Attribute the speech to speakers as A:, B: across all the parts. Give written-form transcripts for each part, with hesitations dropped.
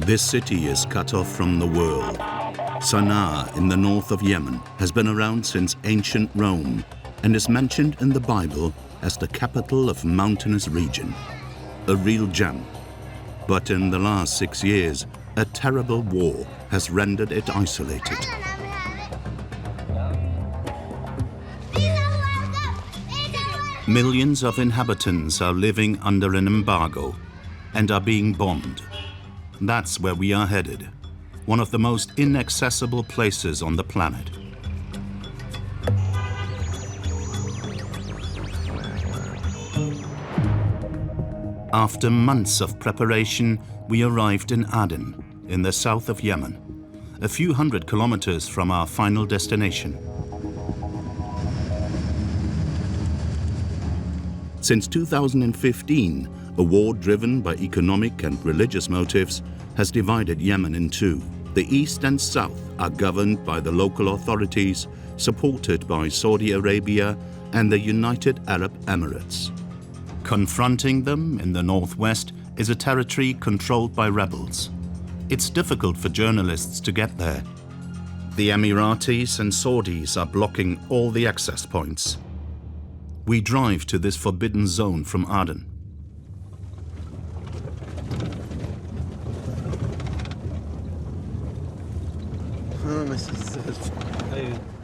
A: This city is cut off from the world. Sana'a in the north of Yemen has been around since ancient Rome and is mentioned in the Bible as the capital of mountainous region, a real gem. But in the last 6 years, a terrible war has rendered it isolated. Millions of inhabitants are living under an embargo and are being bombed. That's where we are headed, one of the most inaccessible places on the planet. After months of preparation, we arrived in Aden, in the south of Yemen, a few hundred kilometers from our final destination. Since 2015, a war driven by economic and religious motives has divided Yemen in two. The east and south are governed by the local authorities, supported by Saudi Arabia and the United Arab Emirates. Confronting them in the northwest is a territory controlled by rebels. It's difficult for journalists to get there. The Emiratis and Saudis are blocking all the access points. We drive to this forbidden zone from Aden.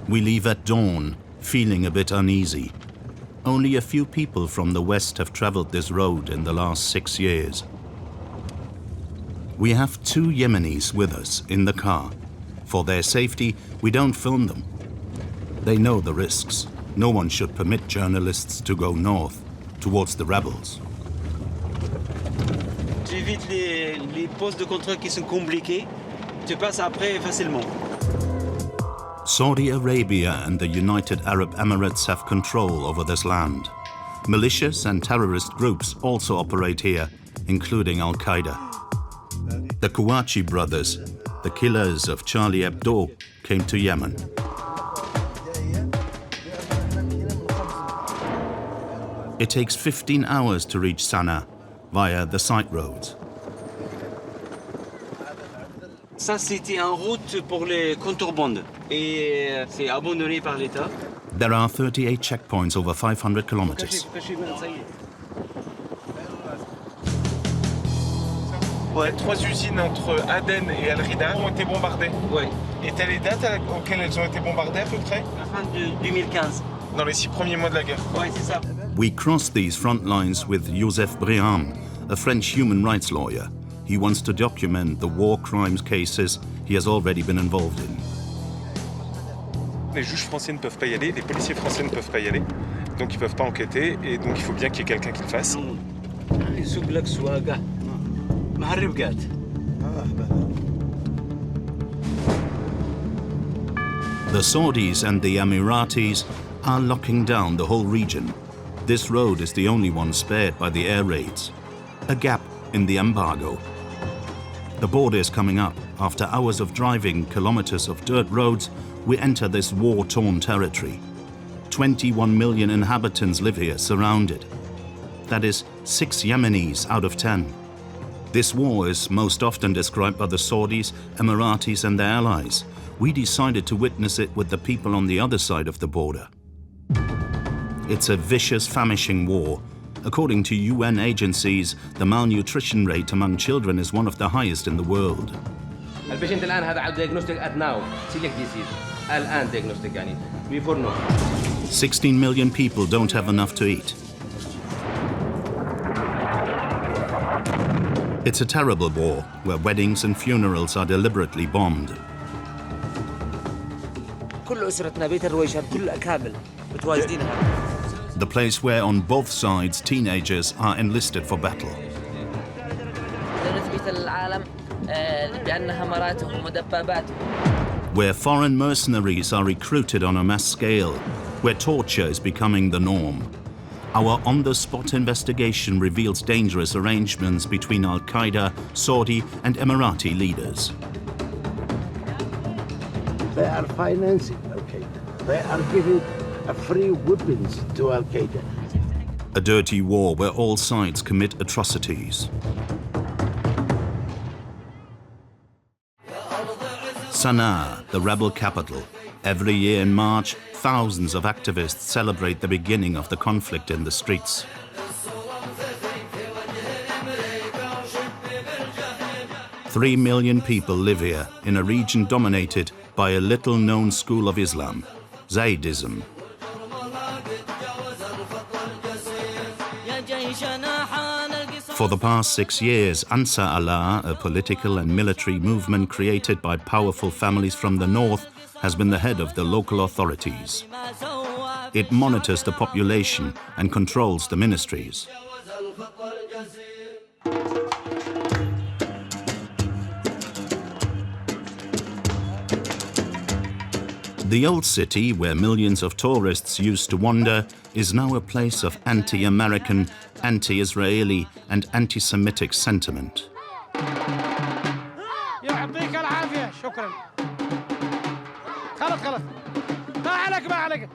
A: We leave at dawn, feeling a bit uneasy. Only a few people from the west have traveled this road in the last 6 years. We have 2 Yemenis with us in the car. For their safety, we don't film them. They know the risks. No one should permit journalists to go north, towards the rebels.
B: Tu évites les postes de contrôle qui sont compliqués. Tu passes après facilement.
A: Saudi Arabia and the United Arab Emirates have control over this land. Militias and terrorist groups also operate here, including Al-Qaeda. The Kouachi brothers, the killers of Charlie Hebdo, came to Yemen. It takes 15 hours to reach Sana'a via the side roads.
B: Ça, c'était en route pour les contrebandes et c'est abandonné par l'État.
A: There are 38 checkpoints over 500 kilometers.
C: Ouais, 3 usines entre Aden et Al Rida ont été bombardées.
B: Ouais.
C: Et t'as les dates auxquelles elles ont été bombardées à peu près?
B: La fin de 2015.
C: Dans les 6 premiers mois de la guerre.
B: Ouais, c'est ça.
A: We crossed these front lines with Youssef Briham, a French human rights lawyer. He wants to document the war crimes cases he has already been involved in.
C: Les juges français ne peuvent pas y aller, les policiers français ne peuvent pas y aller, donc ils peuvent pas enquêter, et donc il faut bien qu'il y ait quelqu'un qui le fasse.
A: The Saudis and the Emiratis are locking down the whole region. This road is the only one spared by the air raids, a gap in the embargo. The border is coming up. After hours of driving kilometers of dirt roads, we enter this war-torn territory. 21 million inhabitants live here, surrounded. That is 6 Yemenis out of 10. This war is most often described by the Saudis, Emiratis and their allies. We decided to witness it with the people on the other side of the border. It's a vicious, famishing war. According to UN agencies, the malnutrition rate among children is one of the highest in the world. 16 million people don't have enough to eat. It's a terrible war where weddings and funerals are deliberately bombed. The place where on both sides teenagers are enlisted for battle. Where foreign mercenaries are recruited on a mass scale, where torture is becoming the norm. Our on-the-spot investigation reveals dangerous arrangements between Al-Qaeda, Saudi and Emirati leaders.
D: They are financing Al-Qaeda. They are giving free weapons to Al-Qaeda.
A: A dirty war where all sides commit atrocities. Sana'a, the rebel capital. Every year in March, thousands of activists celebrate the beginning of the conflict in the streets. Three million people live here in a region dominated by a little-known school of Islam, Zaydism. For the past 6 years, Ansar Allah, a political and military movement created by powerful families from the north, has been the head of the local authorities. It monitors the population and controls the ministries. The old city, where millions of tourists used to wander, is now a place of anti-American, anti-Israeli and anti-Semitic sentiment.
E: يعطيك العافية شكرا خلص ما عليك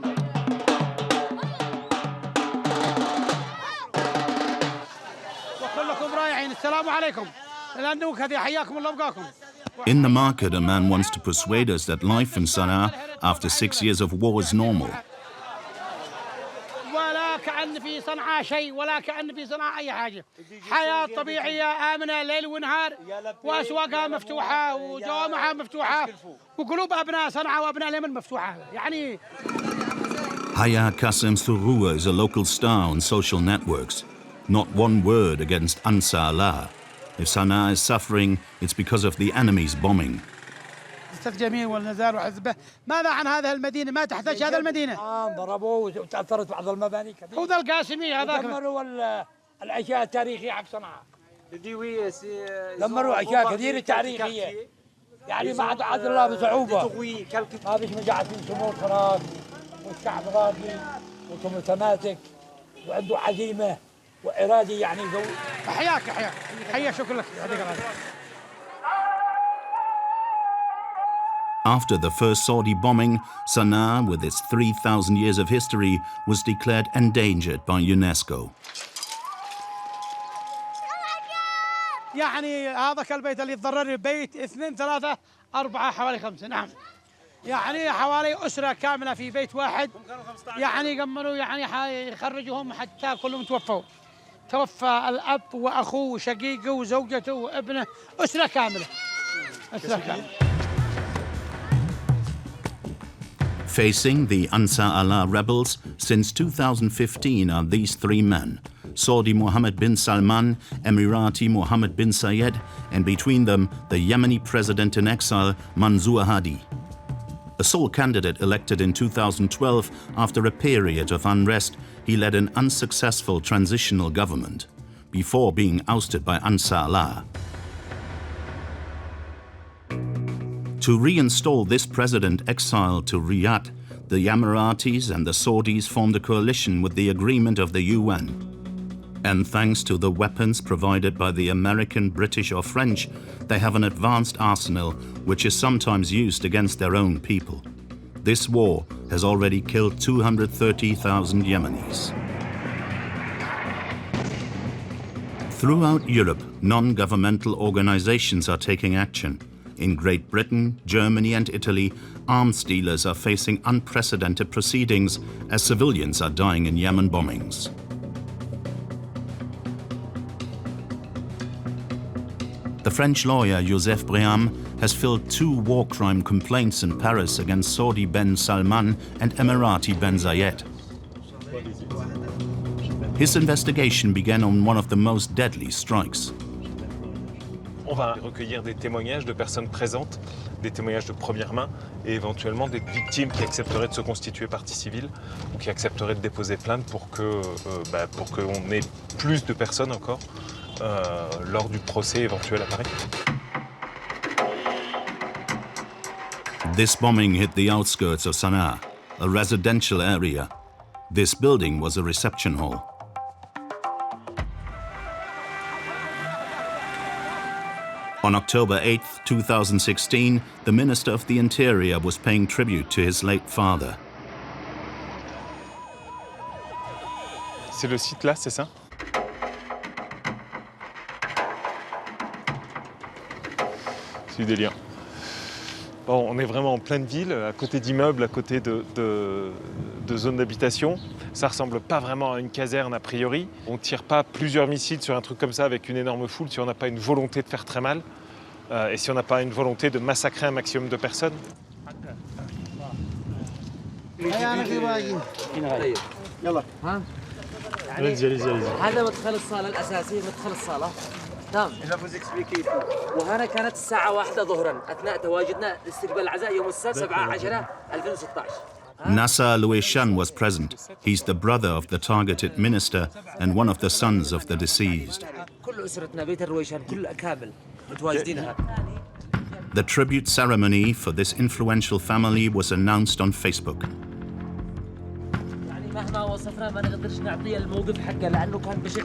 E: وكلكم رايحين السلام عليكم الأندوك هذه حياكم الله وبقاكم.
A: In the market, a man wants to persuade us that life in Sana'a after 6 years of war is normal.
E: ولا كأن في صنعاء شيء ولا كأن في صنعاء أي حاجة. حياة طبيعية آمنة ليل ونهار وأسواقها مفتوحة وجوامعها مفتوحة وقلوب أبناء صنعاء وأبناء اليمن مفتوحة يعني.
A: Haya Kasem Surua is a local star on social networks. Not one word against Ansar Allah. If Sana'a is suffering, it's because of the enemy's bombing.
E: أستاذ جميل والنزار وحزبه ماذا عن هذه المدينة؟ ما تحتاج هذه المدينة؟
F: ضربوا وتأثرت بعض المباني كثير.
E: هو ذا القاسمي هذاك.
F: دمروا الأشياء التاريخية حق صنعاء. دمروا أشياء كثيرة تاريخية. يعني ما عاد الله بصعوبة. ما فيش مجاعة سمو فراغ والشعب راضي ومتماسك وعنده عزيمة وإرادة يعني
E: حياك حيا شكرا لك يعطيك العافية.
A: After the first Saudi bombing, Sana'a, with its 3,000 years of history, was declared endangered by UNESCO.
E: يعني هذاك البيت اللي تضرر بيت 2 3 4 حوالي 5 نعم. يعني حوالي أسرة كاملة في بيت واحد. يعني قمروا يعني يخرجوهم حتى كلهم توفوا. توفى الأب وأخوه وشقيقه وزوجته وابنه أسرة كاملة.
A: Facing the Ansar Allah rebels since 2015 are these three men, Saudi Mohammed bin Salman, Emirati Mohammed bin Zayed, and between them the Yemeni president in exile, Mansour Hadi. A sole candidate elected in 2012 after a period of unrest, he led an unsuccessful transitional government before being ousted by Ansar Allah. To reinstall this president exiled to Riyadh, the Emiratis and the Saudis formed a coalition with the agreement of the UN. And thanks to the weapons provided by the American, British or French, they have an advanced arsenal which is sometimes used against their own people. This war has already killed 230,000 Yemenis. Throughout Europe, non-governmental organizations are taking action. In Great Britain, Germany and Italy, arms dealers are facing unprecedented proceedings as civilians are dying in Yemen bombings. The French lawyer Joseph Breham has filed 2 war crime complaints in Paris against Saudi Ben Salman and Emirati Ben Zayed. His investigation began on one of the most deadly strikes.
C: On va recueillir des témoignages de personnes présentes, des témoignages de première main et éventuellement des victimes qui accepteraient de se constituer partie civile ou qui accepteraient de déposer plainte pour qu'on ait plus de personnes encore lors du procès éventuel à Paris.
A: This bombing hit the outskirts of Sana'a, a residential area. This building was a reception hall. On October 8, 2016, the Minister of the Interior was paying tribute to his late father.
C: C'est le site là, c'est ça? C'est du délire. Bon, on est vraiment en pleine ville, à côté d'immeubles, à côté de zones d'habitation. Ça ressemble pas vraiment à une caserne a priori. On tire pas plusieurs missiles sur un truc comme ça avec une énorme foule si on n'a pas une volonté de faire très mal et si on n'a pas une volonté de massacrer un maximum de personnes.
G: هذا مدخل الصالة الأساسي مدخل الصالة تمام. وهنا كانت الساعة 1 ظهرا أثناء تواجدنا لاستقبال العزاء يوم السبت 7/10/2016.
A: Nasser Al-Wishan was present. He's the brother of the targeted minister and one of the sons of the deceased.
G: كل أسرتنا بيت الرويشان كل كامل متواجدينها.
A: The tribute ceremony for this influential family was announced on Facebook.
G: يعني مهما وصفنا ما نقدرش نعطيه الموقف حقه لأنه كان بشع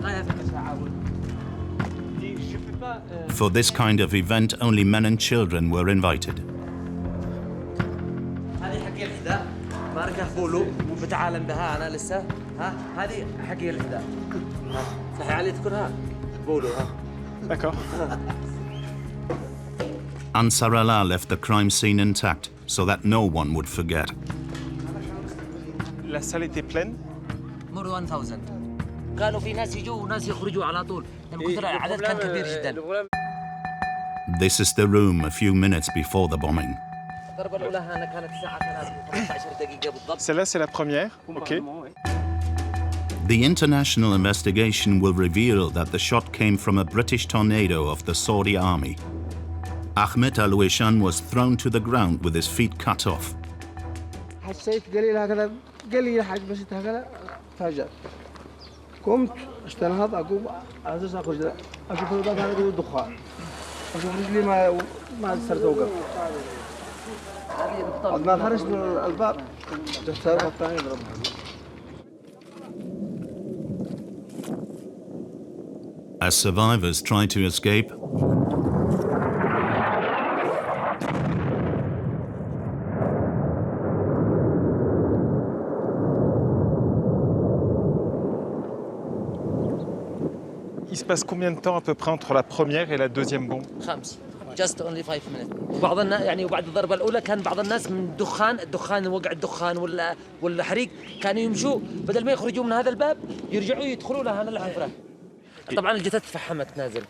G: غاية في التعاون.
A: For this kind of event, only men and children were invited.
G: هذه حقي الحذاء ماركة بولو متعالم بها أنا لسه هذه حقي الحذاء صحيح علي تذكرها بولو
C: D'accord.
A: Ansar Allah left the crime scene intact so that no one would forget.
C: La salle était pleine.
G: مور 1000 قالوا في ناس يجوا وناس يخرجوا على طول من كثر العدد كان كبير جدا.
A: This is the room a few minutes before the bombing.
G: الضربة الأولى هنا كانت الساعة 13 دقيقة بالضبط.
C: Celle-là, c'est la première. OK.
A: The international investigation will reveal that the shot came from a British tornado of the Saudi army. Ahmed Al-Wishan was thrown to the ground with his feet cut off.
H: حسيت قليل هكذا قليل حاجة بسيطة هكذا فجأة قمت استنهض أقوم أساس أخرج أشوف الباب هذا يقول دخان أشوف رجلي ما صرت أوقف بعد ما خرجت من الباب السبب الثاني ضربها.
A: As survivors tried to escape,
C: Il se passe combien de temps à peu près entre la première et la deuxième bombe?
G: 5 just only 5 minutes. وبعض الناس يعني وبعد الضربة الأولى كان بعض الناس من الدخان وقع الدخان ولا حريق كانوا يمشوا بدل ما يخرجوا من هذا الباب يرجعوا يدخلوا لها هنا الحفرة. طبعا الجثث تفحمت نازل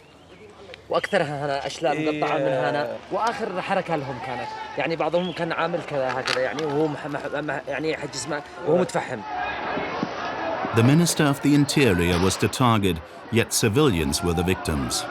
G: واكثرها هنا اشلاء مقطعه من هنا واخر حركه لهم كانت يعني بعضهم كان عامل كذا هكذا يعني وهو يعني حج اسمه وهو متفحم.
A: the Minister of the Interior was the target, yet civilians were the victims.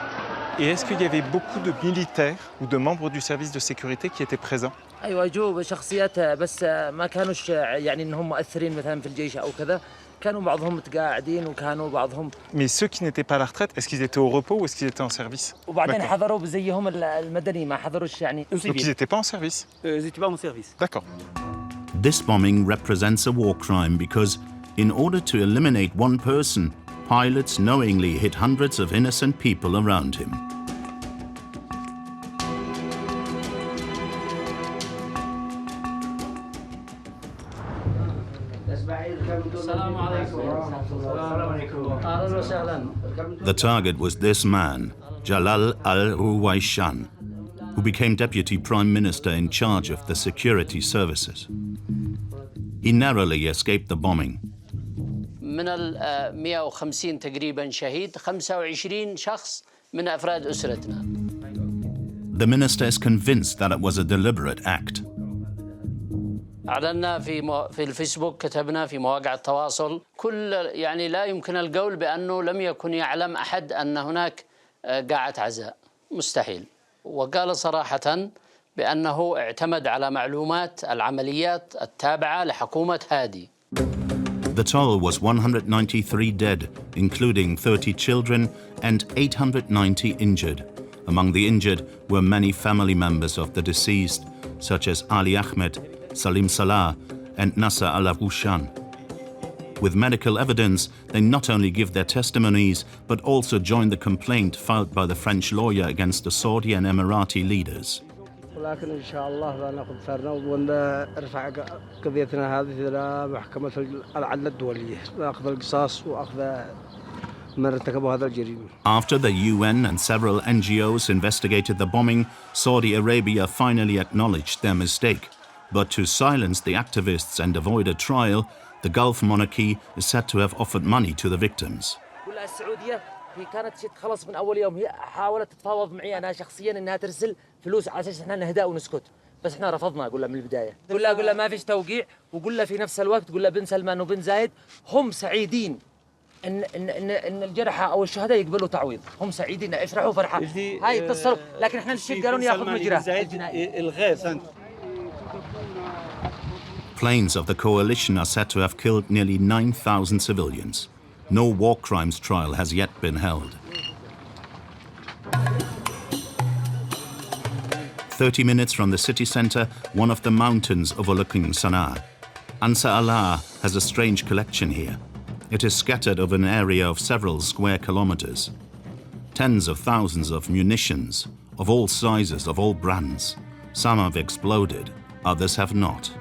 C: Et est-ce qu'il y avait beaucoup de militaires ou de membres du service de sécurité qui étaient présents?
G: ايوه جو شخصيات بس ما كانوش يعني انهم مؤثرين مثلا في الجيش او كذا. كانوا بعضهم متقاعدين وكانوا بعضهم.
C: Mais ceux qui n'étaient pas à la retraite, est-ce qu'ils étaient au repos ou est-ce qu'ils étaient en service?
G: وبعدين حضروا بزيهم المدني ما حضروش يعني.
C: Donc ils n'étaient pas en service?
B: Ils n'étaient pas en service.
C: D'accord.
A: This bombing represents a war crime because, in order to eliminate one person, pilots knowingly hit hundreds of innocent people around him. The target was this man, Jalal Al-Ruwayshan, who became Deputy Prime Minister in charge of the security services. He narrowly escaped the bombing.
I: من ال 150 تقريبا شهيد 25 شخص من أفراد أسرتنا.
A: The minister is convinced that it was a deliberate act.
I: أعلنا في الفيسبوك كتبنا في مواقع التواصل يعني لا يمكن القول بأنه لم يكن يعلم أحد أن هناك قاعة عزاء مستحيل وقال صراحة بأنه اعتمد على معلومات العمليات التابعة لحكومة هادي.
A: The toll was 193 dead, including 30 children and 890 injured. Among the injured were many family members of the deceased, such as Ali Ahmed, Salim Salah, and Nasser Al-Wishan. With medical evidence, they not only give their testimonies, but also join the complaint filed by the French lawyer against the Saudi and Emirati leaders.
H: ولكن إن شاء الله نأخذ ثارنا ونرفع قضيتنا هذه إلى محكمة العدل الدولية، نأخذ القصاص وأخذ من ارتكبوا هذا الجريمة.
A: After the UN and several NGOs investigated the bombing, Saudi Arabia finally acknowledged their mistake. But to silence the activists and avoid a trial, the Gulf monarchy is said to have offered money to the victims.
G: السعودية هي كانت تخلص من أول يوم، هي حاولت تتفاوض معي أنا شخصيا إنها ترسل فلوس على أساس إحنا نهدأ ونسكت، بس إحنا رفضنا. أقول لها من البداية، قول لها ما فيش توقيع، وقول لها في نفس الوقت قول لها بن سلمان وبن زايد هم سعيدين إن الجرحى أو الشهداء يقبلوا تعويض، هم سعيدين افرحوا فرحة. هاي اتصلوا، لكن إحنا الشيء قالوا ياخذ مجراه الجنائي.
A: Planes of the coalition are said to have killed nearly 9,000 civilians. No war crimes trial has yet been held. 30 minutes from the city centre, one of the mountains overlooking Sana'a. Ansar Allah has a strange collection here. It is scattered over an area of several square kilometers. Tens of thousands of munitions, of all sizes, of all brands. Some have exploded, others have not.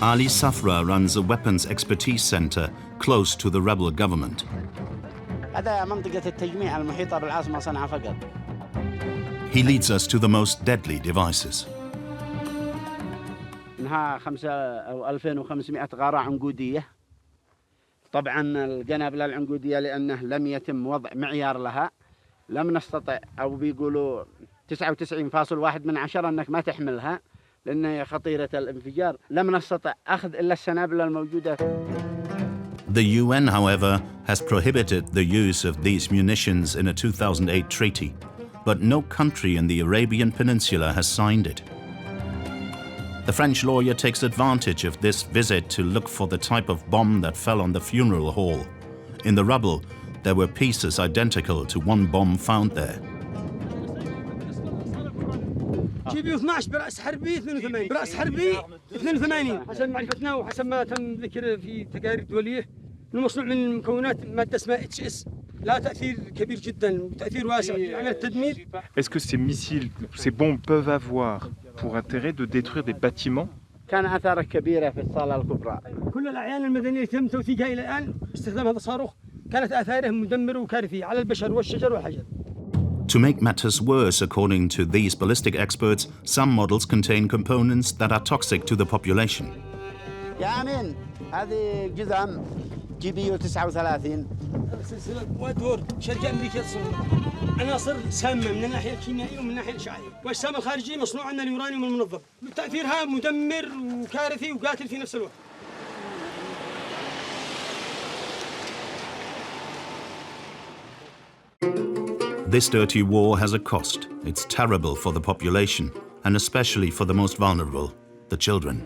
A: Ali Safra runs a weapons expertise center close to the rebel government. He leads us to the most deadly devices.
D: إنها 2500 غارة عنقودية. طبعا القنابل العنقودية لأنه لم يتم وضع معيار لها، لم نستطع أو بيقولوا 99.1 أنك ما تحملها لأنها خطيرة الانفجار. لم نستطع أخذ إلا السنابل الموجودة.
A: The UN, however, has prohibited the use of these munitions in a 2008 treaty, but no country in the Arabian Peninsula has signed it. The French lawyer takes advantage of this visit to look for the type of bomb that fell on the funeral hall. In the rubble, there were pieces identical to one bomb found there.
J: جيبي 12 برأس حربي 82 برأس حربي 82 حسب معرفتنا وحسب ما تم ذكر في تقارير دولية المصنوع من مكونات مادة اسمها HS. لا تأثير كبير جدا وتأثير واسع في عملية التدمير.
C: Est-ce que ces missiles, ces bombes peuvent avoir pour intérêt de détruire des bâtiments?
D: كان آثاره كبيرة في الصالة الكبرى.
J: كل الأعيان المدنية تم توثيقها إلى الآن باستخدام هذا الصاروخ كانت آثاره مدمرة وكارثية على البشر والشجر والحجر.
A: To make matters worse, according to these ballistic experts, some models contain components that are toxic to the population.
D: يا أمين هذه جزم GBU 39.
J: سلسلة ودور شركة أمريكية تصنع عناصر سامة من الناحية الكيميائية ومن الناحية الإشعاعية، والسام الخارجي مصنوع من اليورانيوم المنظم. تأثيرها مدمر وكارثي وقاتل في نفس الوقت.
A: This dirty war has a cost. It's terrible for the population, and especially for the most vulnerable, the children.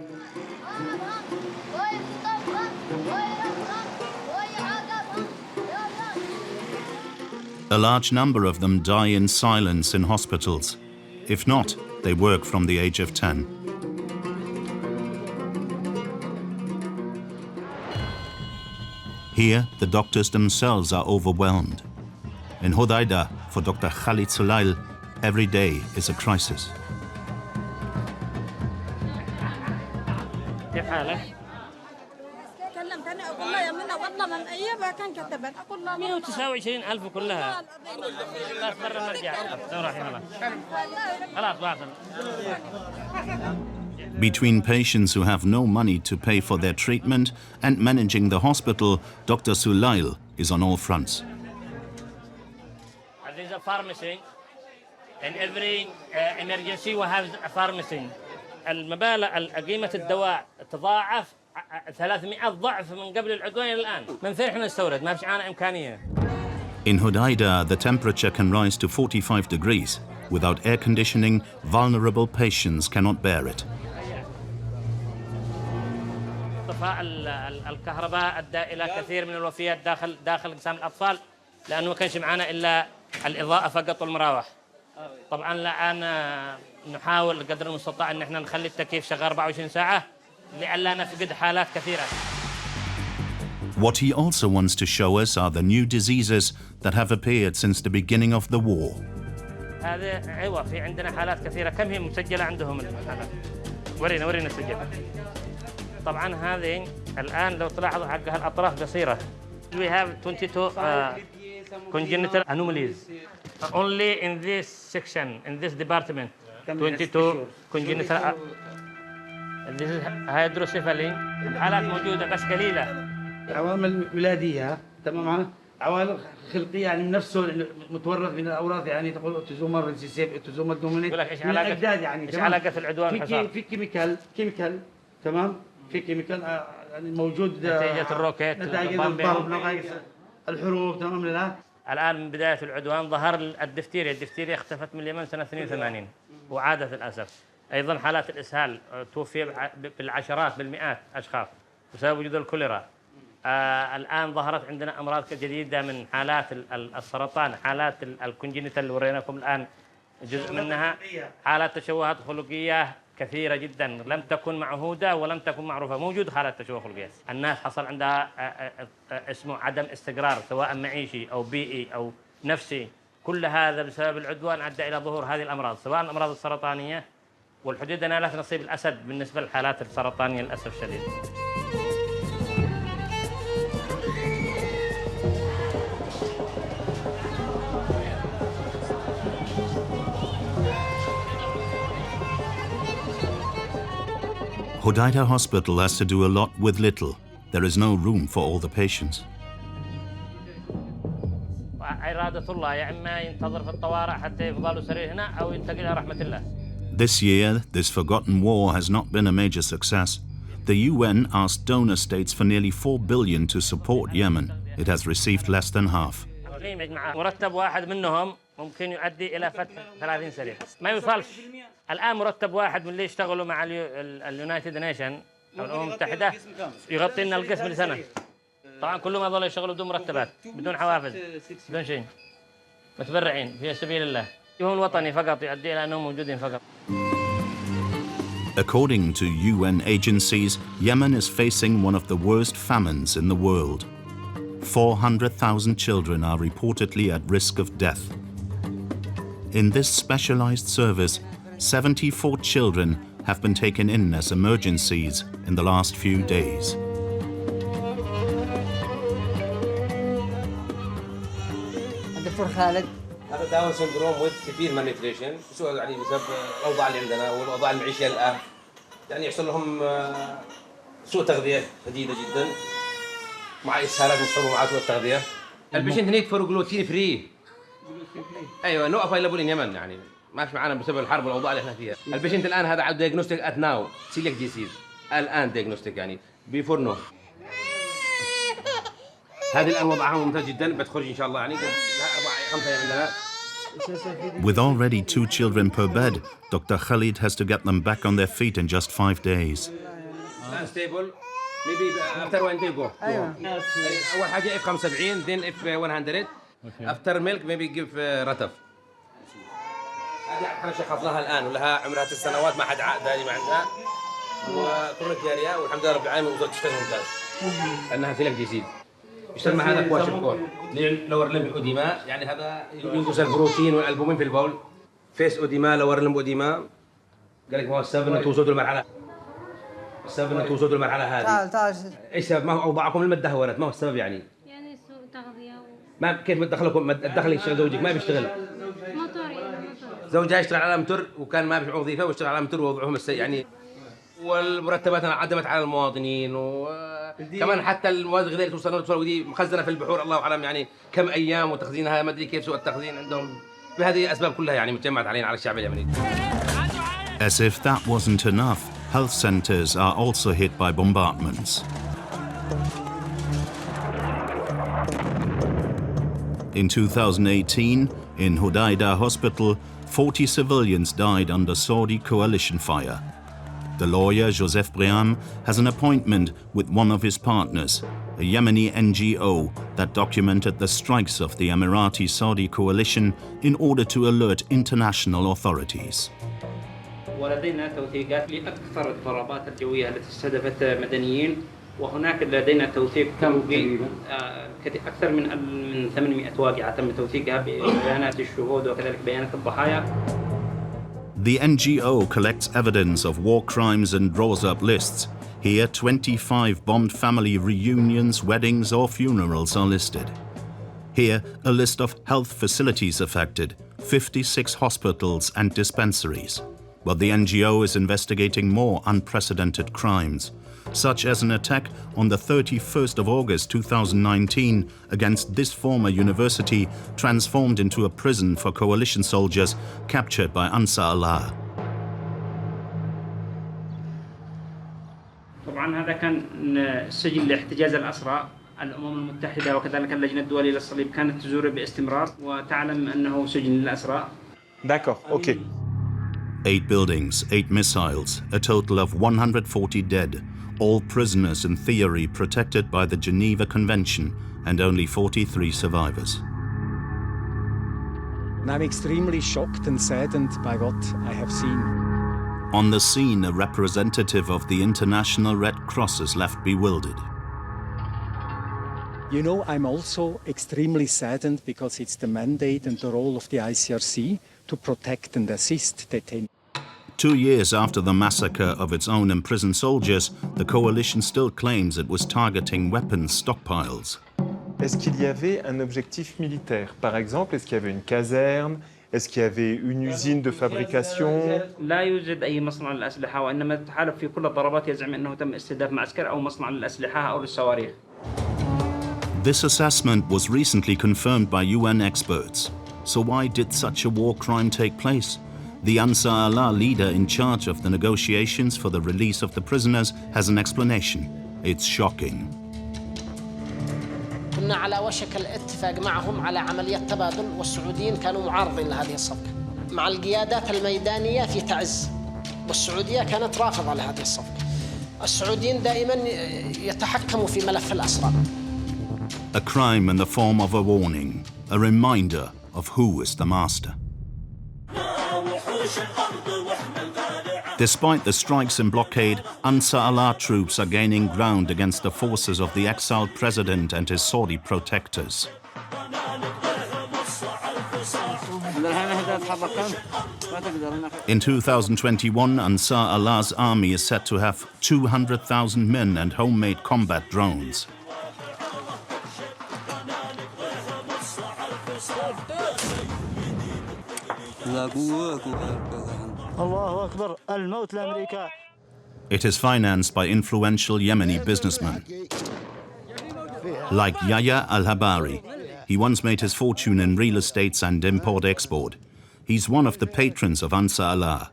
A: A large number of them die in silence in hospitals. If not, they work from the age of 10. Here, the doctors themselves are overwhelmed. In Hodeidah, for Dr. Khalid Sulail, every day is a crisis. Between patients who have no money to pay for their treatment and managing the hospital, Dr. Sulail is on all fronts.
K: There's a pharmacy, and every emergency will have a pharmacy. المبالغ قيمة الدواء تضاعف 300 ضعف من قبل العقود الآن. من فين احنا نستورد؟ ما فيش عنا إمكانية.
A: In Hodeidah, the temperature can rise to 45 degrees. Without air conditioning, vulnerable patients cannot bear it.
K: طفاء الكهرباء أدى إلى كثير من الوفيات داخل قسام الأطفال، لأنه ما كانش معنا إلا الإضاءة فقط والمراوح. طبعاً الآن نحاول قدر المستطاع أن احنا نخلي التكييف شغال 24 ساعة لئلا نفقد حالات كثيرة.
A: What he also wants to show us are the new diseases that have appeared since the beginning of the war.
K: هذا ايوه في عندنا حالات كثيره. كم هي مسجله عندهم الحالات؟ ورينا السجل. طبعا هذه الان لو تلاحظوا حقها الاطراف قصيره. We have 22 congenital anomalies only in this section, in this department. 22 congenital. This is hydrocephaly. الحالات موجوده بس قليله.
L: عوامل ولاديه تمام، عوامل خلقيه يعني نفسه متورث من الاوراث، يعني تقول اوتوزومال ريسيسيف، اوتوزومال دومينيت من الاجداد يعني.
K: ايش علاقه العدوان الحصار؟
L: في كيميكال تمام، في كيميكال يعني موجود
K: نتيجه الروكيت،
L: نتائج الضرب، نتائج الحروب تمام. لا
K: الان من بدايه العدوان ظهر الدفتيريا اختفت من اليمن سنه 82 وعادت للاسف. ايضا حالات الاسهال توفي بالعشرات بالمئات اشخاص بسبب وجود الكوليرا. الآن ظهرت عندنا أمراض جديدة من حالات السرطان، حالات الكونجينيتال اللي وريناكم الآن جزء منها، حالات تشوهات خلقية كثيرة جدا لم تكن معهودة ولم تكن معروفة. موجود حالات تشوه خلقية، الناس حصل عندها اسمه عدم استقرار سواء معيشي أو بيئي أو نفسي. كل هذا بسبب العدوان أدى إلى ظهور هذه الأمراض، سواء الأمراض السرطانية، والحدود نالت نصيب الأسد بالنسبة للحالات السرطانية للأسف الشديد.
A: Hodeidah Hospital has to do a lot with little. There is no room for all the patients.
K: إرادة الله يا إما ينتظر في الطوارئ حتى يفضل له سرير هنا أو ينتقل إلى رحمة الله.
A: This year, this forgotten war has not been a major success. The UN asked donor states for nearly 4 billion to support Yemen. It has received less than half.
K: مرتب واحد منهم ممكن يؤدي إلى فتح 30 سرير. ما يوصلش. الآن مرتب واحد من اللي يشتغلوا مع اليونايتد نيشن أو الأمم المتحدة يغطي لنا القسم لسنة. طبعا كلهم هذول يشتغلوا بدون مرتبات، بدون حوافز، بدون شيء. متبرعين في سبيل الله. يوم الوطني فقط يؤدي إلى أنهم موجودين فقط.
A: According to UN agencies, Yemen is facing one of the worst famines in the world. 400,000 children are reportedly at risk of death. In this specialized service, 74 children have been taken in as emergencies in the last few days.
M: الدكتور خالد،
N: هذا داون سندروم with severe malnutrition، يعني بسبب الاوضاع اللي عندنا والاوضاع المعيشيه الان، يعني يحصل لهم سوء تغذيه شديده جدا مع اسهالات مصحوبه مع سوء التغذيه. البيشنت هنيك فور جلوتين فري. ايوه نو افايلبل ان يمن، يعني ما في معانا بسبب الحرب والاوضاع اللي احنا فيها. البيشنت الان هذا عنده دايجنوستيك ات ناو سيليك ديسيز، الان دايجنوستيك يعني بيفور نو. هذه الان وضعها ممتاز جدا، بتخرج ان شاء الله يعني 4 5 عندنا.
A: With already 2 children per bed, Dr. Khalid has to get them back on their feet in just 5 days.
N: Unstable, maybe after 1 day go. أول حاجة F75, then F100. After milk maybe give رتف. هذه احنا شخصناها الآن ولها عمرها 9 سنوات، ما حد عقد هذه ما عندها. وكرونيك دياريا والحمد لله رب العالمين وصلت تشتغل ممتاز. لأنها سيلك ديسيز. يشتغل مع هذا كواشكور لور لمب اوديما، يعني هذا ينقص البروتين والالبومين في البول. فيس اوديما، لور لمب اوديما. قال لك ما هو السبب ان توصلوا للمرحله، السبب ان توصلوا للمرحله هذه. تعال ايش السبب؟ ما هو اوضاعكم المدهورت، ما هو السبب يعني
O: سوء تغذيه
N: ما كيف بتدخلكم تدخل يشتغل زوجك ما بيشتغل.
O: موتور
N: زوجها يشتغل على موتور وكان ما بيشتغل وظيفه ويشتغل على موتور ووضعهم السيء يعني. والمرتبات انعدمت على المواطنين وكمان حتى المواد الغذائيه اللي توصل ودي مخزنه في البحور الله اعلم يعني كم ايام وتخزينها ما ادري كيف سوء التخزين عندهم. بهذه الاسباب كلها يعني متجمعت علينا على الشعب اليمني.
A: As if that wasn't enough, health centers are also hit by bombardments. In 2018, in Hodeidah Hospital, 40 civilians died under Saudi coalition fire. The lawyer, Joseph Briam, has an appointment with one of his partners, a Yemeni NGO that documented the strikes of the Emirati-Saudi coalition in order to alert international authorities.
P: ولدينا توثيقات لأكثر الضربات الجوية التي استهدفت مدنيين وهناك لدينا توثيق أكثر من 800 واقعة تم توثيقها ببيانات الشهود وكذلك بيانات الضحايا.
A: The NGO collects evidence of war crimes and draws up lists. Here, 25 bombed family reunions, weddings or funerals are listed. Here, a list of health facilities affected, 56 hospitals and dispensaries. But the NGO is investigating more unprecedented crimes, such as an attack on the 31st of August 2019 against this former university, transformed into a prison for coalition soldiers captured by Ansar Allah.
P: طبعا هذا كان سجن لاحتجاز الأسرى. الأمم المتحدة وكذلك اللجنة الدولية للصليب كانت تزوره باستمرار وتعلم أنه سجن للأسرى.
C: D'accord, ok.
A: 8 buildings, 8 missiles, a total of 140 dead, all prisoners in theory protected by the Geneva Convention, and only 43 survivors.
Q: I'm extremely shocked and saddened by what I have seen.
A: On the scene, a representative of the International Red Cross is left bewildered.
Q: You know, I'm also extremely saddened because it's the mandate and the role of the ICRC to protect and assist detainees.
A: 2 years after the massacre of its own imprisoned soldiers, the coalition still claims it was targeting weapons stockpiles.
C: Est-ce qu'il y avait un objectif militaire? Par exemple, est-ce qu'il y avait une caserne? Est-ce qu'il y avait une usine de fabrication?
P: لا يوجد أي مصنع للأسلحة وإنما تحالف في كل الضربات يزعم أنه تم استهداف معسكر أو مصنع للأسلحة أو للصواريخ.
A: This assessment was recently confirmed by UN experts. So why did such a war crime take place? The Ansar Allah leader in charge of the negotiations for the release of the prisoners has an explanation. It's shocking.
R: كنا على وشك الاتفاق معهم على عملية تبادل والسعوديين كانوا معارضين لهذه الصفقة مع القيادات الميدانية في تعز والسعودية كانت رافضة لهذه الصفقة. السعوديين دائما يتحكموا في ملف الأسرى.
A: A crime in the form of a warning, a reminder of who is the master. Despite the strikes and blockade, Ansar Allah troops are gaining ground against the forces of the exiled president and his Saudi protectors. In 2021, Ansar Allah's army is said to have 200,000 men and homemade combat drones. It is financed by influential Yemeni businessmen. Like Yahya al-Habari, he once made his fortune in real estates and import-export. He's one of the patrons of Ansar Allah.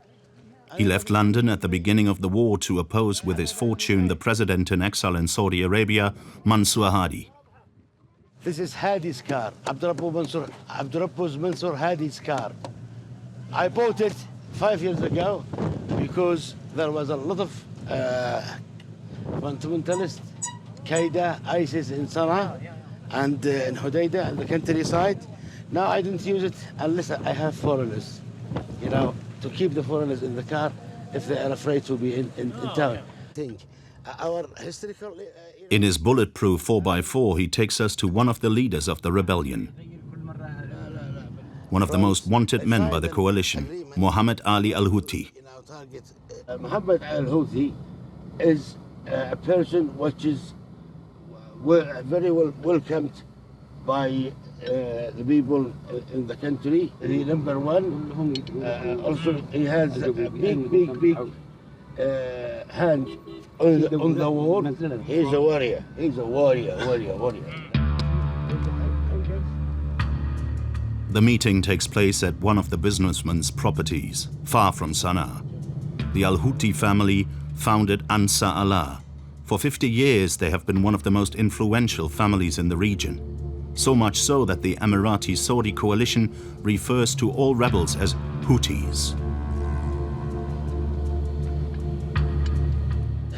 A: He left London at the beginning of the war to oppose with his fortune the president in exile in Saudi Arabia, Mansour Hadi.
S: This is Hadi's car, Abdurrabbus Mansour Hadi's car. I bought it 5 years ago because there was a lot of fundamentalists, Qaeda, ISIS in Sana'a and in Hodeidah and the countryside. Now I didn't use it unless I have foreigners, you know, to keep the foreigners in the car if they are afraid to be in town. Our historical...
A: In his bulletproof 4x4, he takes us to one of the leaders of the rebellion. One of the most wanted men by the coalition, Muhammad Ali al-Houthi.
S: Muhammad al-Houthi is a person which is very well welcomed by the people in the country. He's number one. Also, he has a big hand on the war. He's a warrior. He's a warrior.
A: The meeting takes place at one of the businessman's properties, far from Sana'a. The al-Houthi family founded Ansar Allah. For 50 years, they have been one of the most influential families in the region. So much so that the Emirati-Saudi coalition refers to all rebels as Houthis.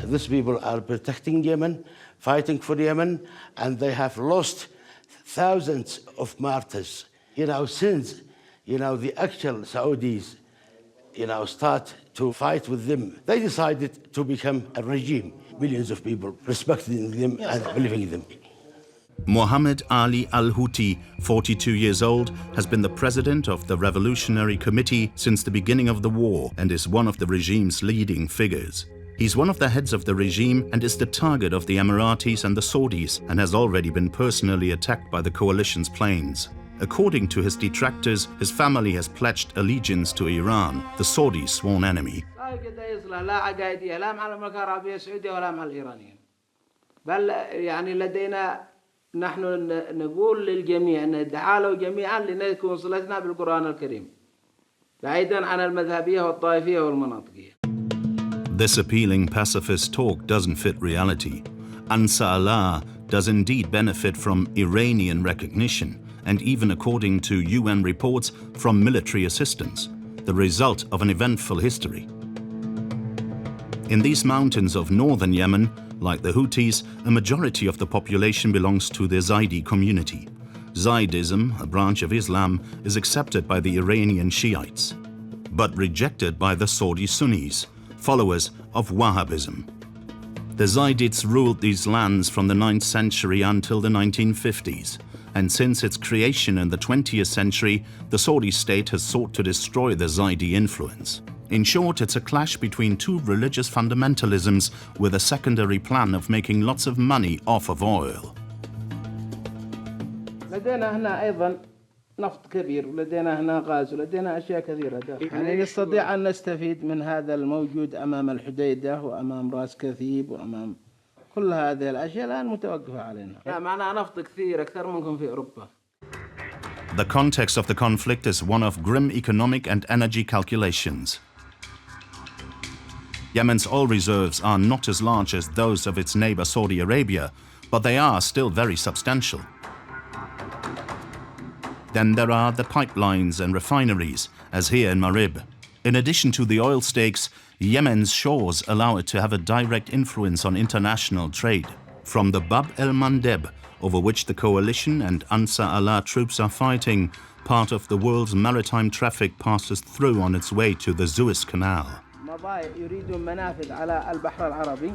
S: These people are protecting Yemen, fighting for Yemen, and they have lost thousands of martyrs. You know, since, you know, the actual Saudis, you know, start to fight with them. They decided to become a regime. Millions of people respecting them and believing in them.
A: Muhammad Ali al-Houthi, 42 years old, has been the president of the Revolutionary Committee since the beginning of the war and is one of the regime's leading figures. He's one of the heads of the regime and is the target of the Emiratis and the Saudis and has already been personally attacked by the coalition's planes. According to his detractors, his family has pledged allegiance to Iran, the Saudi sworn enemy.
D: نحن نقول للجميع أن تعالوا جميعا لنكون صلتنا بالقرآن الكريم بعيدا عن المذهبية والطائفية والمناطقية.
A: This appealing pacifist talk doesn't fit reality. Ansar Allah does indeed benefit from Iranian recognition and even, according to UN reports, from military assistance, the result of an eventful history. In these mountains of northern Yemen, like the Houthis, a majority of the population belongs to the Zaidi community. Zaidism, a branch of Islam, is accepted by the Iranian Shiites, but rejected by the Saudi Sunnis, followers of Wahhabism. The Zaidites ruled these lands from the 9th century until the 1950s, and since its creation in the 20th century, the Saudi state has sought to destroy the Zaidi influence. In short, it's a clash between two religious fundamentalisms with a secondary plan of making lots of money off of oil.
D: لدينا هنا أيضا نفط كبير ولدينا هنا غاز ولدينا أشياء كثيرة يعني نستطيع أن نستفيد من هذا الموجود أمام الحديدة وأمام راس كثيب وأمام كل هذه الأشياء الآن متوقفة علينا. معنا نفط كثير أكثر منكم في أوروبا.
A: The context of the conflict is one of grim economic and energy calculations. Yemen's oil reserves are not as large as those of its neighbor Saudi Arabia, but they are still very substantial. Then there are the pipelines and refineries, as here in Marib. In addition to the oil stakes, Yemen's shores allow it to have a direct influence on international trade. From the Bab el-Mandeb, over which the coalition and Ansar Allah troops are fighting, part of the world's maritime traffic passes through on its way to the Suez Canal.
D: يريدون منافذ على البحر العربي،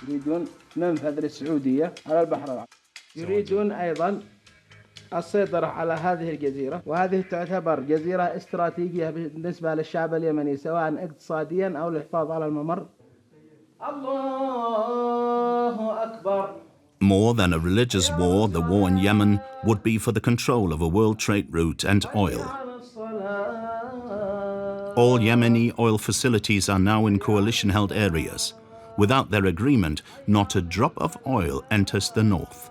D: يريدون منفذ للسعودية على البحر العربي. يريدون أيضا السيطرة على هذه الجزيرة، وهذه تعتبر جزيرة استراتيجية بالنسبة للشعب اليمني سواء اقتصاديا أو للحفاظ على الممر. الله أكبر.
A: More than a religious war, the war in Yemen would be for the control of a world trade route and oil. All Yemeni oil facilities are now in coalition-held areas. Without their agreement, not a drop of oil enters the north.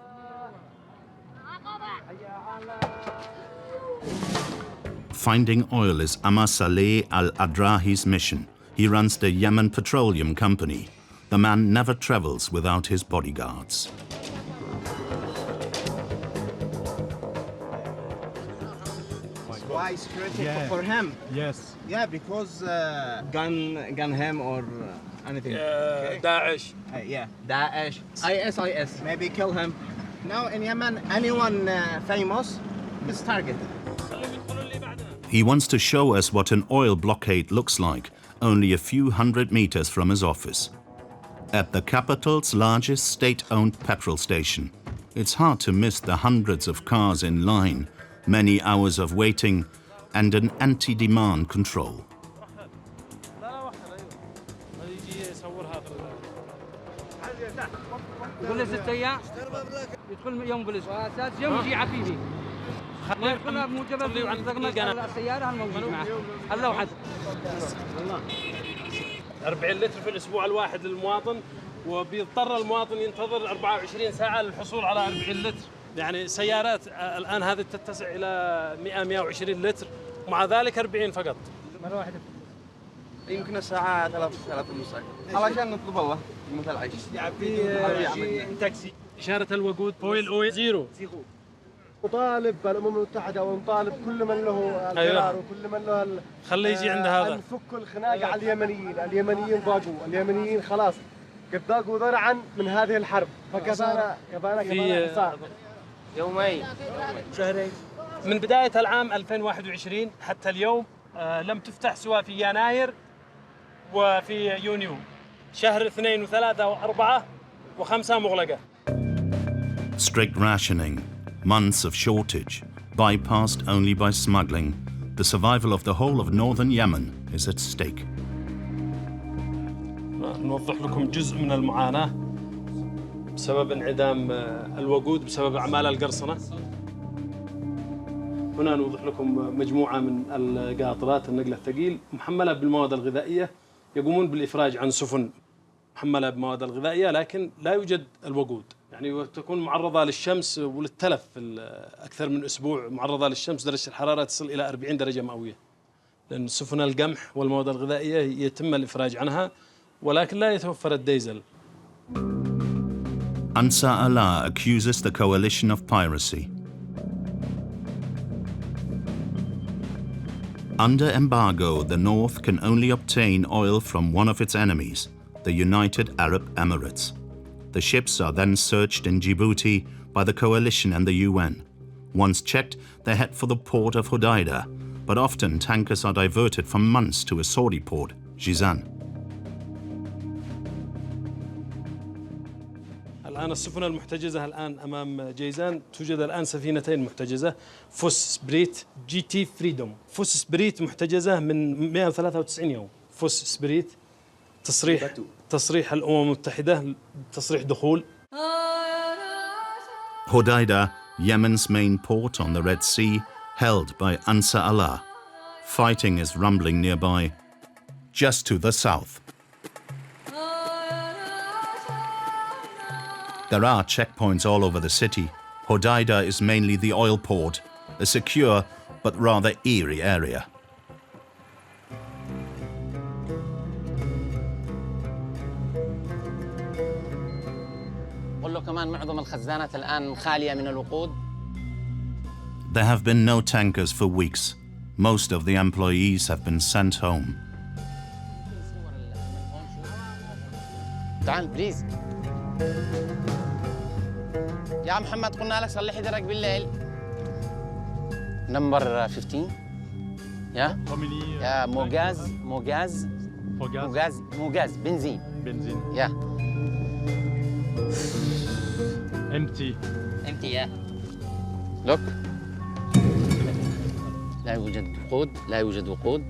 A: Finding oil is Amar Saleh al-Adrahi's mission. He runs the Yemen Petroleum Company. The man never travels without his bodyguards.
D: Why security for him?
T: Yes.
D: Yeah, because gun him or anything.
T: Daesh.
D: Yeah, Daesh. ISIS. Maybe kill him. Now in Yemen, anyone famous is targeted.
A: He wants to show us what an oil blockade looks like, only a few hundred meters from his office. At the capital's largest state-owned petrol station. It's hard to miss the hundreds of cars in line, many hours of waiting, and an anti-demand control.
T: ما يدخل موجبة السيارة الموجود معه اللوحة 40 لتر في الأسبوع الواحد للمواطن وبيضطر المواطن ينتظر 24 ساعة للحصول على 40 لتر يعني سيارات الآن هذه تتسع إلى 100-120 لتر ومع ذلك 40 فقط
D: مرة واحدة يمكن الساعة 3 ونص علشان نطلب الله مثل عيش في تاكسي
T: إشارة الوقود فويل زيرو
H: نطالب بالأمم المتحدة ونطالب كل من له قرار وكل من له
T: خليه يجي عند هذا
H: نفك الخناق على اليمنيين ضاقوا اليمنيين خلاص قد ضاقوا ذرعا من هذه الحرب فكفانا حصار
T: يومين شهرين من بداية العام 2021 حتى اليوم لم تفتح سوى في يناير وفي يونيو شهر 2 و3 و4 و5 مغلقة.
A: Strict rationing, months of shortage, bypassed only by smuggling. The survival of the whole of northern Yemen is at stake.
T: نوضح لكم جزء من المعاناة بسبب انعدام الوقود بسبب أعمال القرصنة. هنا نوضح لكم مجموعة من القاطرات النقل الثقيل محملة بالمواد الغذائية يقومون بالإفراج عن سفن محملة بالمواد الغذائية لكن لا يوجد الوقود، يعني تكون معرضة للشمس وللتلف أكثر من أسبوع، معرضة للشمس درجة الحرارة تصل إلى 40 درجة مئوية، لأن سفن القمح والمواد الغذائية يتم الإفراج عنها ولكن لا يتوفر الديزل.
A: Ansar Allah accuses the coalition of piracy. Under embargo, the North can only obtain oil from one of its enemies, the United Arab Emirates. The ships are then searched in Djibouti by the coalition and the UN. Once checked, they head for the port of Hodeidah, but often tankers are diverted for months to a Saudi port, Jizan.
T: الآن السفن المحتجزة الآن أمام جيزان توجد الآن سفينتين محتجزة فوس سبريت جي تي فريدوم. فوس سبريت محتجزة من 193 يوم. فوس سبريت تصريح الأمم المتحدة تصريح دخول.
A: Hodeidah, Yemen's main port on the Red Sea, held by Ansar Allah. Fighting is rumbling nearby, just to the south. There are checkpoints all over the city. Hodeidah is mainly the oil port, a secure but rather eerie area.
U: قل له كمان معظم الخزانات الآن خالية من الوقود.
A: There have been no tankers for weeks. Most of the employees have been sent home.
U: تعال بليز. يا محمد قلنا لك صلح لي درك بالليل. نمبر 15. يا مو غاز بنزين. يا
C: empty
U: يا لوك. لا يوجد وقود.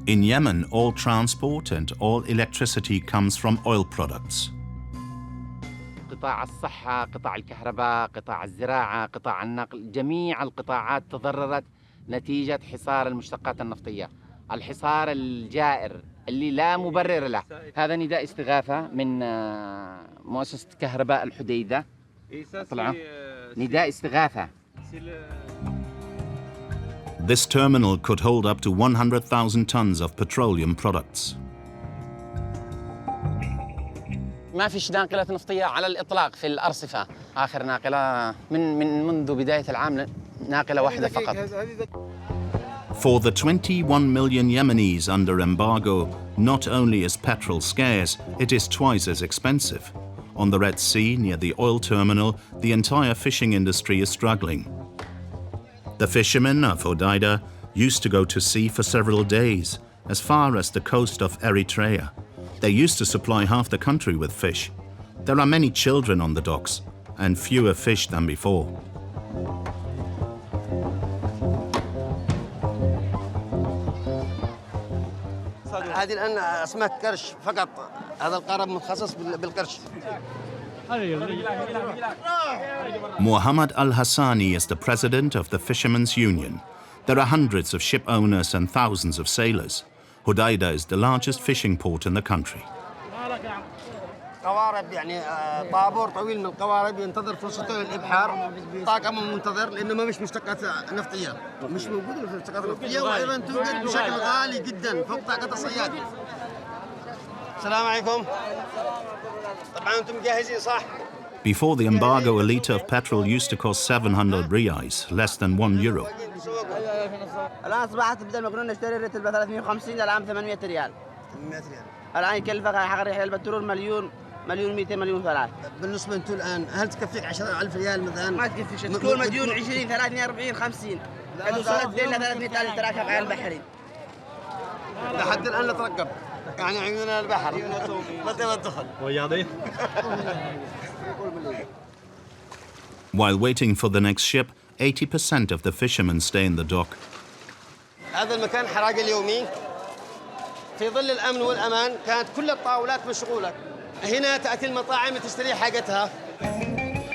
A: In Yemen, all transport and all electricity comes from oil products.
V: قطاع الصحة، قطاع الكهرباء، قطاع الزراعة، قطاع النقل، جميع القطاعات تضررت نتيجة حصار المشتقات النفطية، الحصار الجائر اللي لا مبرر له. هذا نداء استغاثة من مؤسسة كهرباء الحديدة. طلعوا نداء استغاثة.
A: This terminal could hold up to 100,000 tons of petroleum products.
U: ما فيش ناقلة نفطية على الإطلاق في الأرصفة. آخر ناقلة منذ بداية العام ناقلة واحدة فقط.
A: For the 21 million Yemenis under embargo, not only is petrol scarce, it is twice as expensive. On the Red Sea, near the oil terminal, the entire fishing industry is struggling. The fishermen of Hodeidah used to go to sea for several days, as far as the coast of Eritrea. They used to supply half the country with fish. There are many children on the docks, and fewer fish than before.
H: هذه الآن أسماك قرش فقط. هذا القارب متخصص بالقرش.
A: Muhammad Al-Hassani is the president of the Fishermen's Union. There are hundreds of ship owners and thousands of sailors. Hodeidah is the largest fishing port in the country.
H: قوارب يعني طابور طويل من القوارب ينتظر فرصته للإبحار. طاقم منتظر لأنه ما مش مشتقات نفطية، مش موجودة المشتقات النفطية، وأيضا توجد بشكل غالي جدا فوق طاقة الصياد. السلام عليكم. طبعا أنتم جاهزين صح؟
A: Before the embargo, a litre of petrol used to cost 700 riyals, less than €1.
D: الآن أصبحت بدل ما كنا نشتري الرتل ب 350 الآن 800 ريال.
H: 800 ريال. الآن
D: يكلفك حق ريحة البترول مليون 200 مليون ثلاث.
H: بالنسبة أنتم الآن هل تكفيك 10,000 ريال مثلا؟
D: ما تكفيش. تكون مديون 20 30 40 50. إذا وصلت دين ل 300,000 تراكب على البحرين.
H: لحد الآن نترقب.
E: يعني عندنا البحر ما تبغى تدخل.
A: While waiting for the next ship, 80% of the fishermen stay in the dock.
E: هذا المكان حراق اليومي في ظل الأمن والأمان كانت كل الطاولات مشغولة. هنا تأتي المطاعم تشتري حاجتها.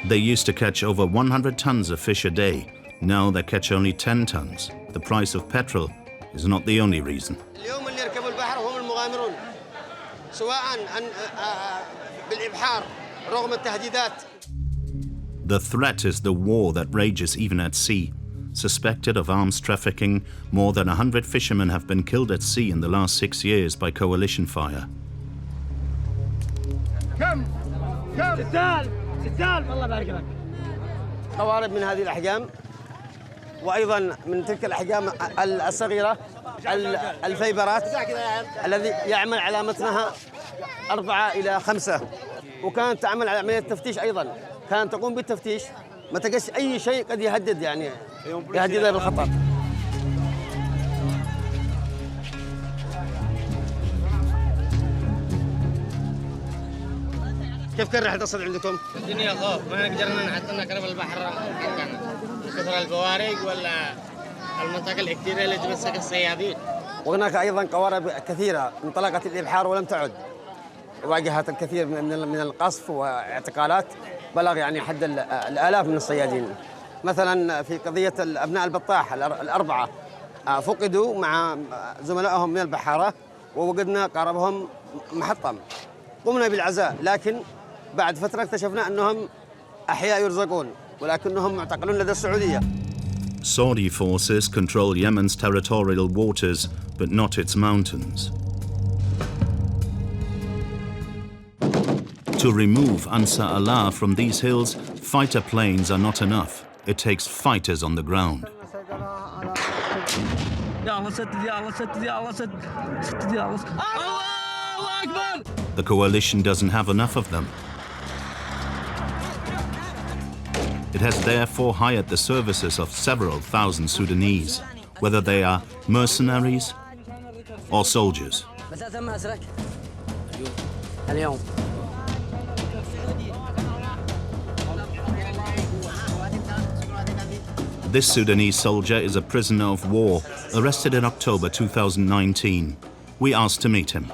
A: They used to catch over 100 tons of fish a day. Now they catch only 10 tons. The price of petrol is not the only reason.
E: اليوم اللي يركبوا البحر هم المغامرون سواء بالإبحار رغم التهديدات.
A: The threat is the war that rages even at sea. Suspected of arms trafficking, more than 100 fishermen have been killed at sea in the last 6 years by coalition fire.
E: قوارب من هذه الأحجام وأيضا من تلك الأحجام الصغيرة الفيبرات الذي يعمل على متنها 4 إلى 5 وكانت تعمل على عملية التفتيش أيضا كانت تقوم بالتفتيش ما تقش أي شيء قد يهدد يعني يهددها بالخطر. كيف كان رح تصل عندكم؟
F: الدنيا خوف ما قدرنا حتى نقرب البحر حقنا كثر البوارق ولا المنطقة الكثيرة اللي تمسك الصيادين.
E: وهناك أيضا قوارب كثيرة انطلقت الإبحار ولم تعد. واجهت الكثير من القصف واعتقالات بلغ يعني حد الآلاف من الصيادين. مثلا في قضية أبناء البطاح الأربعة فقدوا مع زملائهم من البحارة ووجدنا قاربهم محطم. قمنا بالعزاء لكن بعد فترة اكتشفنا أنهم أحياء يرزقون ولكنهم معتقلون لدى السعودية.
A: Saudi forces control Yemen's territorial waters, but not its mountains. To remove Ansar Allah from these hills, fighter planes are not enough. It takes fighters on the ground. The coalition doesn't have enough of them. It has therefore hired the services of several thousand Sudanese, whether they are mercenaries or soldiers. This Sudanese soldier is a prisoner of war, arrested in October 2019. We asked to meet him.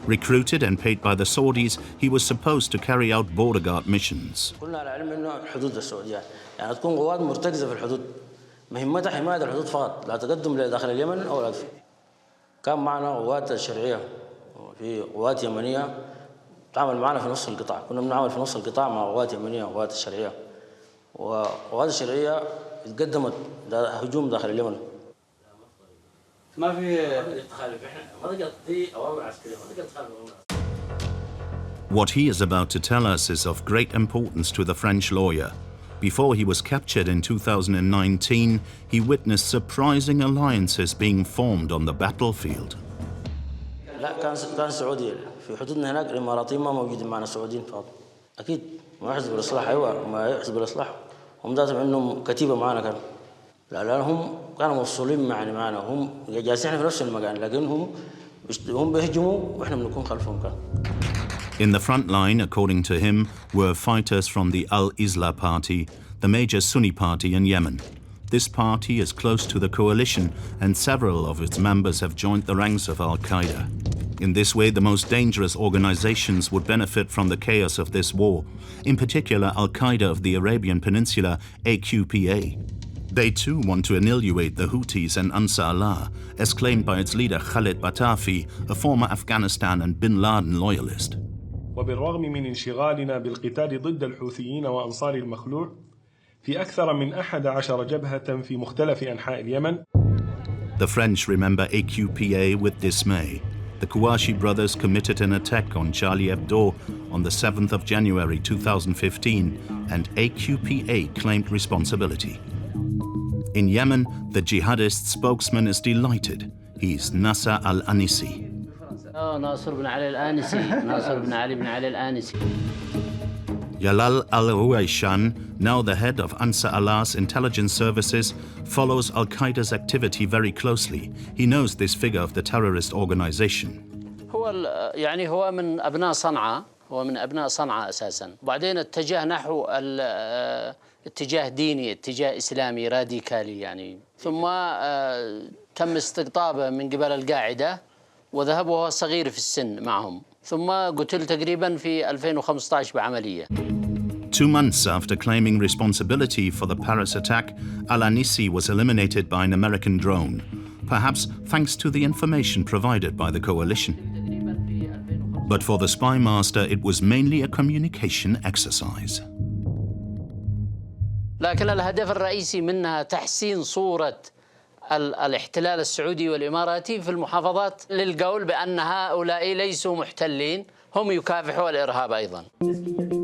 A: Recruited and paid by the Saudis, he was supposed to carry out border guard missions.
W: كلنا على علم انه حدود السعوديه يعني تكون قوات مرتكزه في الحدود مهمتها حمايه الحدود فقط لا تقدم لداخل اليمن او لا كان معنا قوات الشرعيه في قوات يمنيه تعمل معنا في نص القطاع كنا بنعمل في نص القطاع مع قوات يمنيه وقوات الشرعيه وقوات الشرعيه تقدمت هجوم داخل اليمن ما في تخالف احنا ما تقدر دي اوامر عسكريه ما تقدر تخالف اوامر.
A: What he is about to tell us is of great importance to the French lawyer. Before he was captured in 2019, he witnessed surprising alliances being formed on the battlefield.
W: لا كان سعودي في حدودنا هناك الاماراتيين ما موجودين معنا سعوديين فقط اكيد ما حزب الاصلاح ايوه ما حزب الاصلاح هم ذاتهم عندهم كتيبه معنا كانوا لا هم كانوا موصولين معنا هم جالسين في نفس المكان لكن هم بيهجموا واحنا بنكون خلفهم كان.
A: In the front line, according to him, were fighters from the Al-Islah party, the major Sunni party in Yemen. This party is close to the coalition and several of its members have joined the ranks of Al-Qaeda. In this way, the most dangerous organizations would benefit from the chaos of this war, in particular Al-Qaeda of the Arabian Peninsula, AQPA. They too want to annihilate the Houthis and Ansar Allah, as claimed by its leader Khalid Batafi, a former Afghanistan and Bin Laden loyalist.
X: وبالرغم من انشغالنا بالقتال ضد الحوثيين وأنصار المخلوع في أكثر من 11 جبهة في مختلف أنحاء اليمن.
A: The French remember AQPA with dismay. The Kouachi brothers committed an attack on Charlie Hebdo on the 7th of January 2015, and AQPA claimed responsibility. In Yemen, the jihadist spokesman is delighted. He's Nasser al-Anisi.
I: ناصر بن علي الآنسي ناصر بن علي بن علي الآنسي.
A: Jalal al-Ruayshan, now the head of Ansar Allah's intelligence services, follows Al-Qaeda's activity very closely. He knows this figure of the terrorist organization.
I: هو من أبناء صنعاء، هو من أبناء صنعاء أساساً، وبعدين اتجه نحو اتجاه ديني، اتجاه إسلامي راديكالي يعني، ثم تم استقطابه من قبل القاعدة وذهب وهو صغير في السن معهم، ثم قتل تقريباً في 2015 بعملية.
A: 2 months after claiming responsibility for the Paris attack, Al-Anissi was eliminated by an American drone, perhaps thanks to the information provided by the coalition. But for the spy master, it was mainly a communication exercise.
I: لكن الهدف الرئيسي منها تحسين صورة الاحتلال السعودي والإماراتي في المحافظات للقول بأن هؤلاء ليسوا محتلين، هم يكافحوا الإرهاب أيضاً.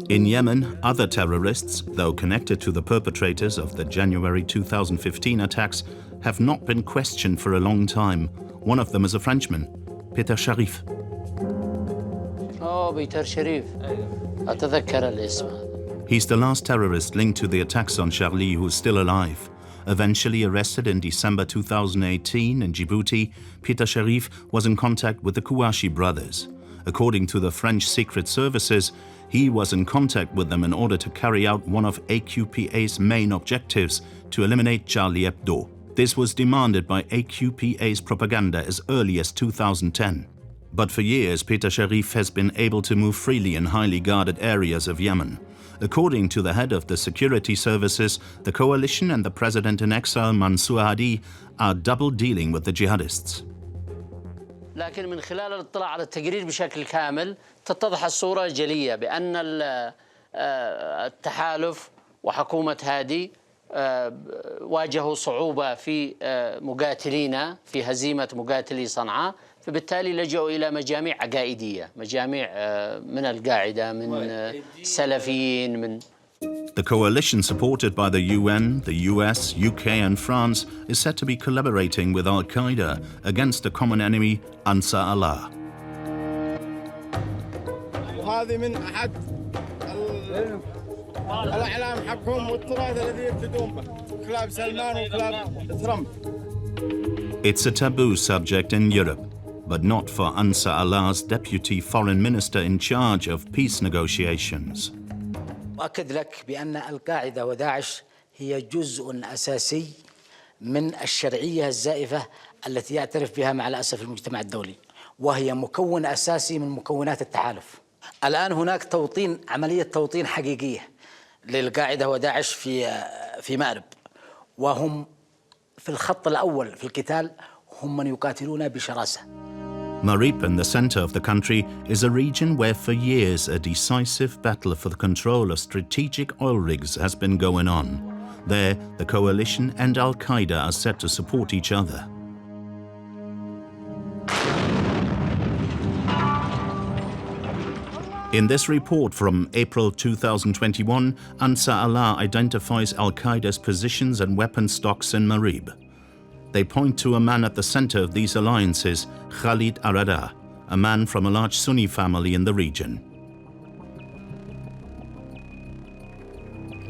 A: In Yemen, other terrorists, though connected to the perpetrators of the January 2015 attacks, have not been questioned for a long time. One of them is a Frenchman, Peter Sharif.
I: بيتر شريف أتذكر الاسم.
A: He's the last terrorist linked to the attacks on Charlie who is still alive. Eventually arrested in December 2018 in Djibouti, Peter Sharif was in contact with the Kouachi brothers. According to the French secret services, he was in contact with them in order to carry out one of AQPA's main objectives, to eliminate Charlie Hebdo. This was demanded by AQPA's propaganda as early as 2010. But for years, Peter Sharif has been able to move freely in highly guarded areas of Yemen. According to the head of the security services, the coalition and the president-in-exile Mansour Hadi are double-dealing with the jihadists.
I: لكن من خلال الاطلاع على التقرير بشكل كامل تتضح الصورة الجلية بأن التحالف وحكومة هادي واجهوا صعوبة في مقاتلينا، في هزيمة مقاتلي صنعاء، فبالتالي لجأوا إلى مجاميع عقائدية، مجاميع من القاعدة، من السلفيين، من
A: The coalition supported by the UN, the US, UK and France is said to be collaborating with Al-Qaeda against the common enemy Ansar Allah.
B: وهذه من أحد الأعلام حقهم والتراث الذي يبتدون به كلاب سلمان وكلاب ترامب.
A: It's a taboo subject in Europe, but not for Ansar Allah's deputy foreign minister in charge of peace negotiations.
G: أؤكد لك بأن القاعدة وداعش هي جزء أساسي من الشرعية الزائفة التي يعترف بها مع الأسف المجتمع الدولي، وهي مكون أساسي من مكونات التحالف. الآن هناك توطين، عملية توطين حقيقية للقاعدة وداعش في مأرب، وهم في الخط الأول في القتال، هم من يقاتلون بشراسة.
A: Marib, in the center of the country, is a region where for years a decisive battle for the control of strategic oil rigs has been going on. There, the coalition and Al-Qaeda are said to support each other. In this report from April 2021, Ansar Allah identifies Al-Qaeda's positions and weapon stocks in Marib. They point to a man at the center of these alliances, Khalid Arada, a man from a large Sunni family in the region.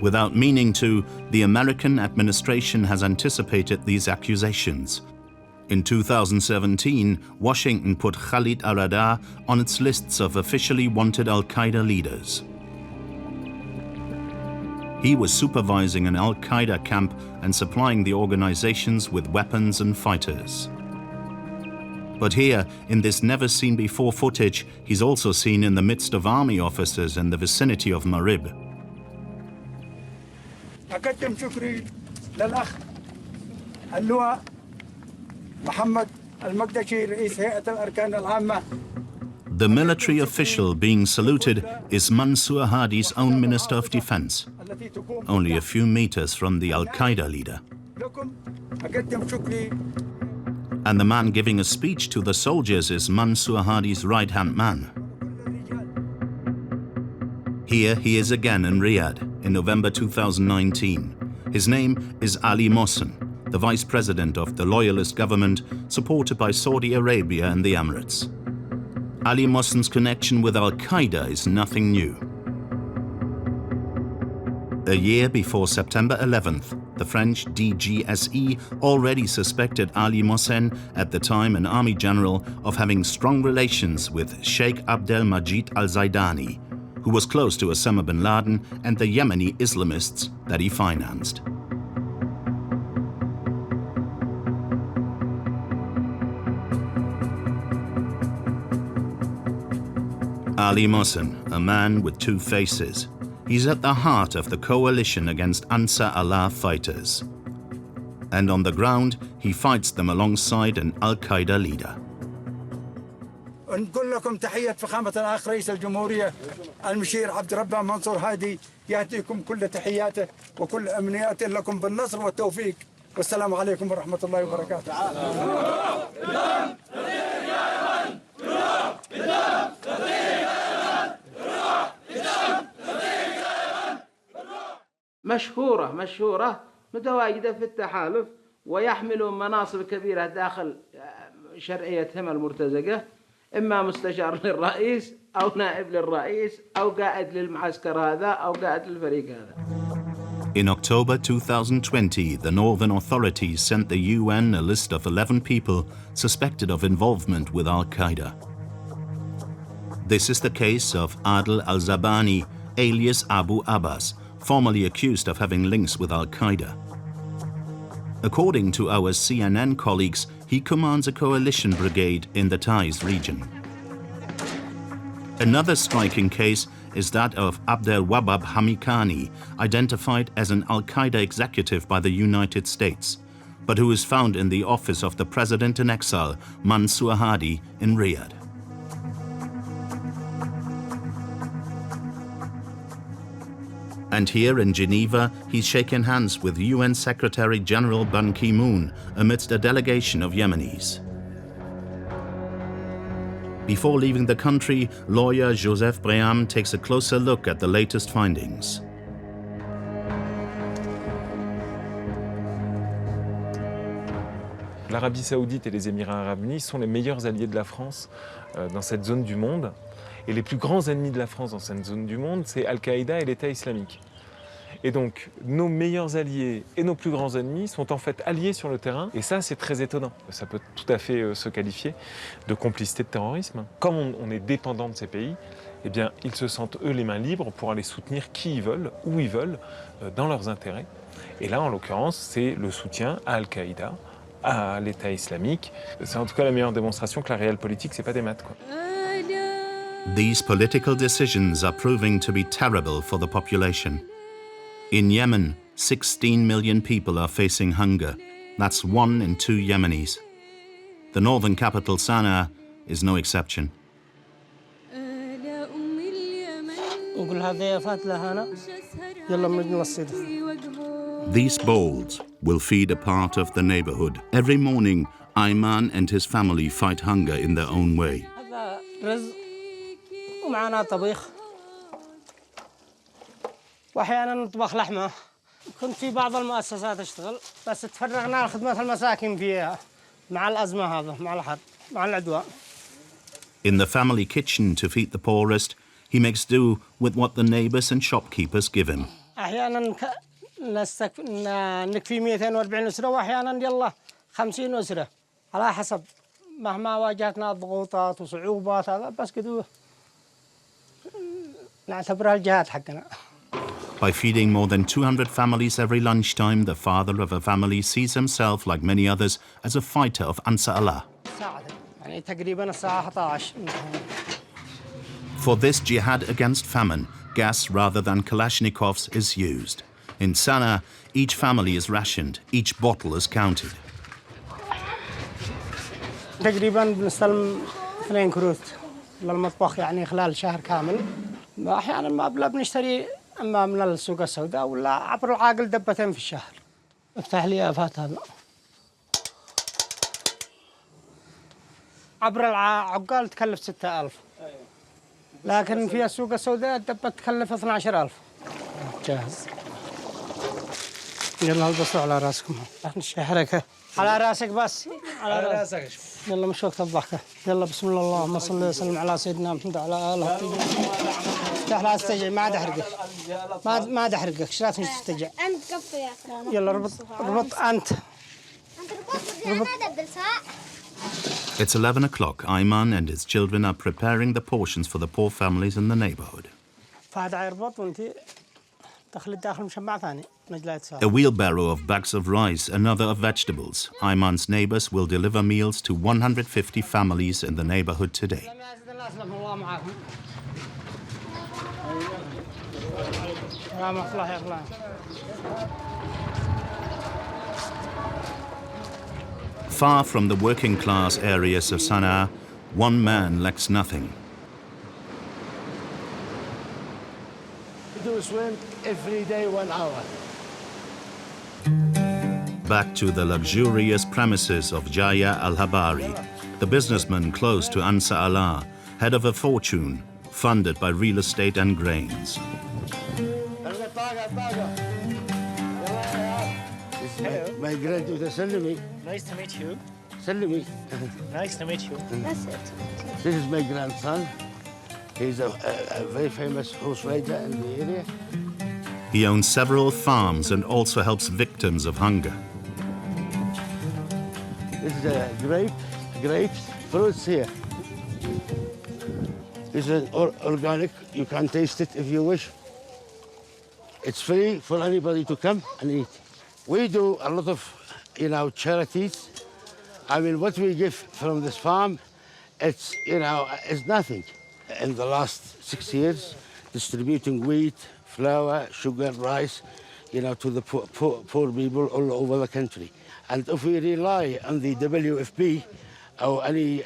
A: Without meaning to, the American administration has anticipated these accusations. In 2017, Washington put Khalid Arada on its lists of officially wanted Al-Qaeda leaders. He was supervising an Al-Qaeda camp and supplying the organizations with weapons and fighters. But here, in this never-seen-before footage, he's also seen in the midst of army officers in the vicinity of Marib.
B: أقدم شكري للأخ اللواء محمد المقدشي رئيس هيئة الأركان العامة.
A: The military official being saluted is Mansour Hadi's own Minister of Defense, only a few meters from the Al-Qaeda leader. And the man giving a speech to the soldiers is Mansour Hadi's right-hand man. Here he is again in Riyadh in November 2019. His name is Ali Mohsen, the vice president of the loyalist government supported by Saudi Arabia and the Emirates. Ali Mohsen's connection with Al-Qaeda is nothing new. A year before September 11th, the French DGSE already suspected Ali Mohsen, at the time an army general, of having strong relations with Sheikh Abdelmajid al-Zaidani, who was close to Osama bin Laden and the Yemeni Islamists that he financed. Ali Mohsen, a man with two faces. He's at the heart of the coalition against Ansar Allah fighters. And on the ground, he fights them alongside an Al-Qaeda leader.
J: نقول لكم تحية فخامة الأخ رئيس الجمهورية المشير عبد الربه منصور هادي، يهديكم كل تحياته وكل أمنياته لكم بالنصر والتوفيق، والسلام عليكم ورحمة الله وبركاته.
K: مشهورة متواجدة في التحالف، ويحملون مناصب كبيرة داخل شرعيتهم المرتزقة، إما مستشار للرئيس أو نائب للرئيس أو قائد للمعسكر هذا أو قائد للفريق هذا.
A: In October 2020, the northern authorities sent the UN a list of 11 people suspected of involvement with Al-Qaeda. This is the case of Adel al-Zabani, alias Abu Abbas, formerly accused of having links with Al-Qaeda. According to our CNN colleagues, he commands a coalition brigade in the Taiz region. Another striking case is that of Abdel Wahab Hamikani, identified as an Al-Qaeda executive by the United States, but who is found in the office of the president in exile, Mansour Hadi, in Riyadh. And here in Geneva, he's shaken hands with UN Secretary General Ban Ki-moon amidst a delegation of Yemenis. Before leaving the country, lawyer Joseph Breham takes a closer look at the latest findings.
C: L'Arabie Saoudite et les Émirats Arabes Unis sont les meilleurs alliés de la France dans cette zone du monde. Et les plus grands ennemis de la France dans cette zone du monde, c'est Al-Qaïda et l'État islamique. Et donc, nos meilleurs alliés et nos plus grands ennemis sont en fait alliés sur le terrain. Et ça, c'est très étonnant. Ça peut tout à fait se qualifier de complicité de terrorisme. Comme on est dépendant de ces pays, eh bien, ils se sentent, eux, les mains libres pour aller soutenir qui ils veulent, où ils veulent, dans leurs intérêts. Et là, en l'occurrence, c'est le soutien à Al-Qaïda, à l'État islamique. C'est en tout cas la meilleure démonstration que la réelle politique, c'est pas des maths, quoi.
A: These political decisions are proving to be terrible for the population. In Yemen, 16 million people are facing hunger. That's 1 in 2 Yemenis. The northern capital, Sana'a, is no exception. These bowls will feed a part of the neighborhood. Every morning, Ayman and his family fight hunger in their own way.
L: ومعنا طبيخ واحيانا نطبخ لحمه. كنت في بعض المؤسسات اشتغل، بس تفرغنا لخدمه المساكين فيها مع الازمه هذا، مع الحرب، مع العدوان.
A: In the family kitchen to feed the poorest, he makes do with what the neighbors and shopkeepers give him.
L: احيانا نكفي 240 اسره، واحيانا يلا 50 اسره، على حسب مهما واجهتنا ضغوطات وصعوبات. هذا بس كده نعتبرها الجهاد حقنا.
A: By feeding more than 200 families every lunchtime, the father of a family sees himself, like many others, as a fighter of Ansar Allah.
L: يعني تقريبا الساعة 11.
A: For this jihad against famine, gas rather than Kalashnikovs is used. In Sana'a, each family is rationed, each bottle is counted.
L: تقريبا بنستلم 2 كروت للمطبخ، يعني خلال شهر كامل. أحيانا ما بنشتري اما من السوق السوداء ولا عبر العاقل دبتين في الشهر. افتح لي افات هذا. عبر العقال تكلف 6000. لكن في السوق السوداء الدبه تكلف 12000. جاهز. يلا البسوا على راسكم. الشهركه على راسك بس. على راسك. يلا مش وقت الضحكة. يلا بسم الله اللهم صل وسلم على سيدنا محمد وعلى آله الطيبين. لا تستجع ما عاد أحرقك. ما عاد أحرقك. إيش لا تستجع.
M: أنت كفي يا أخي.
L: يلا ربط أنت.
A: It's 11 o'clock. Ayman and his children are preparing the portions for the poor families in the neighborhood.
L: فهذا يربط وأنت دخل الداخل مشمع ثاني.
A: A wheelbarrow of bags of rice, another of vegetables. Ayman's neighbors will deliver meals to 150 families in the neighborhood today. Far from the working class areas of Sana'a, one man lacks nothing.
S: We do a swim every day 1 hour.
A: Back to the luxurious premises of Jaya Al-Habari, the businessman close to Ansar Allah, head of a fortune, funded by real estate and grains.
S: My granddaughter, Salimi.
N: Nice to meet you.
S: Salimi.
N: Nice to meet you.
M: That's it.
S: This is my grandson. He's a very famous horse rider in the area.
A: He owns several farms and also helps victims of hunger.
S: This is a grapes, fruits here. This is organic. You can taste it if you wish. It's free for anybody to come and eat. We do a lot of, charities. I mean, what we give from this farm, it's nothing. In the last 6 years, distributing wheat, flour, sugar, rice, to the poor people all over the country. And if we rely on the WFP or any,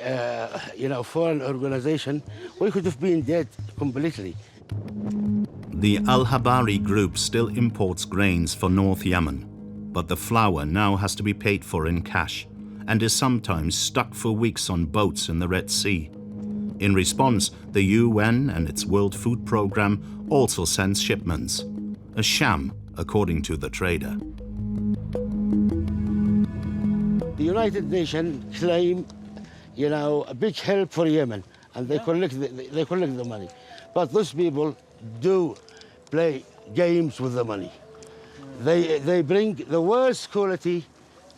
S: foreign organization, we could have been dead completely.
A: The Al-Habari group still imports grains for North Yemen, but the flour now has to be paid for in cash and is sometimes stuck for weeks on boats in the Red Sea. In response, the UN and its World Food Programme also sends shipments. A sham, according to the trader.
S: The United Nations claim, a big help for Yemen, and they collect the money. But those people do play games with the money. They bring the worst quality,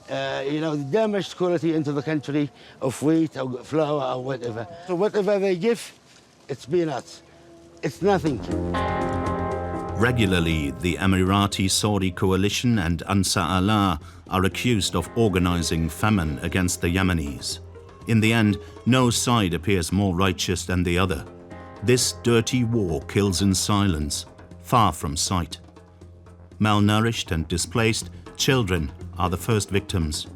S: the damaged quality into the country of wheat or flour or whatever. So whatever they give, it's peanuts. It's nothing.
A: Regularly, the Emirati-Saudi coalition and Ansar Allah are accused of organizing famine against the Yemenis. In the end, no side appears more righteous than the other. This dirty war kills in silence, far from sight. Malnourished and displaced, children are the first victims.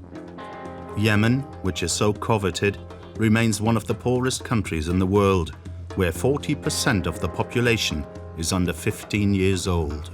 A: Yemen, which is so coveted, remains one of the poorest countries in the world, where 40% of the population is under 15 years old.